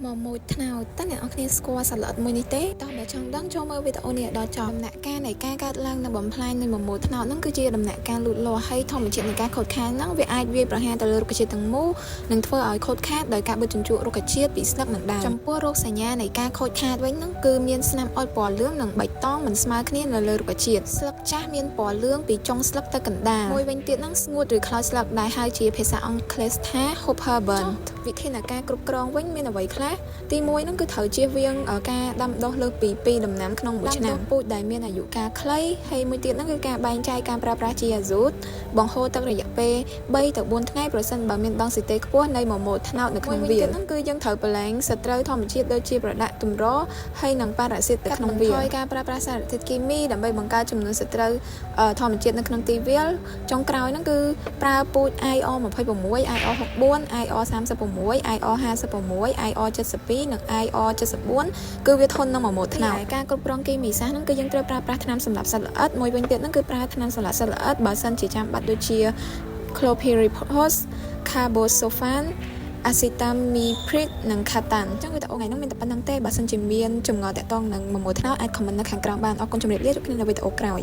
មកមួយថ្នោតតើអ្នកនរគ្នាស្គាល់សត្វល្អិតមួយនេះទេតោះបើចង់ដឹងចូលមើលវីដេអូនេះដល់ចប់ដំណាក់កាលនៃការកើតឡើងនិងបំផ្លាញនៃមកមួយថ្នោតហ្នឹងគឺជាដំណាក់កាលលូតលាស់ហើយធម្មជាតិនៃការខូចខាតហ្នឹងវាអាចវាយប្រហារទៅលើរុក្ខជាតិទាំងមូលនិងធ្វើឲ្យខូចខាតដោយការបិទជញ្ជក់រុក្ខជាតិពីស្លឹកនិងដើមចំពោះរោគសញ្ញានៃការខូចខាតវិញហ្នឹងគឺមានស្នាមអុចពណ៌លឿងនិងបៃតងមិនស្មើគ្នានៅលើរុក្ខជាតិស្លឹកចាស់មានពណ៌លឿងពីចុងស្លឹកទៅកណ្ដាលមួយវិញទៀតហ្នឹងស្ងួតឬខ្លោចស្លឹកដែលហៅជាភាសាអង់គ្លេសថា Hopper burn វិធីនៃការគ្រប់គ្រងវិញមានអ្វីខ្លះទី1ហ្នឹងគឺត្រូវជៀសវាងការដាំដុះលើសពី2ដំណាំក្នុងមួយឆ្នាំពូជដែលមានអាយុកាលខ្លីហើយមួយទៀតហ្នឹងគឺការបែងចែកការប្រើប្រាស់ជាអាស៊ូតបង្ហូរទឹករយៈពេល3ទៅ4ថ្ងៃប្រសិនបើមានដង់ស៊ីតេខ្ពស់នៃម៉ូតថ្នោតនៅក្នុងវាហ្នឹងគឺយើងត្រូវប្រឡែងសត្រូវធម្មជាតិដូចជាប្រដាក់ទម្រហើយនិងប៉ារ៉ាស៊ីតនៅក្នុងវាហើយការប្រើប្រាស់សារធាតុគីមីដើម្បីបង្កើតចំនួនសត្រូវធម្មជាតិនៅក្នុងទីវាលចុងក្រោយហ្នឹងគឺប្រើពូជ IR26 IR64 IR36 IR56 IR72 និង IR74 គឺវាធន់នឹងម៉ូតថ្នោតការគ្រប់គ្រងគីមីសាស្ត្រហ្នឹងគឺយើងត្រូវប្រើប្រាស់ថ្នាំសម្លាប់សត្វល្អិតមួយវិញទៀតហ្នឹងគឺប្រើថ្នាំសម្លាប់សត្វល្អិតបើសិនជាចាំបាច់ដូចជា chlorpyrifos carbosulfan acetamiprid និង Katan អញ្ចឹងវីដេអូថ្ងៃនេះមានតែប៉ុណ្្នឹងទេបើសិនជាមានចម្ងល់តាក់ទងនឹងម៉ូតថ្នោតអាច comment នៅខាងក្រោមបានអរគុណជម្រាបលាជួបគ្នានៅវីដេអូក្រោយ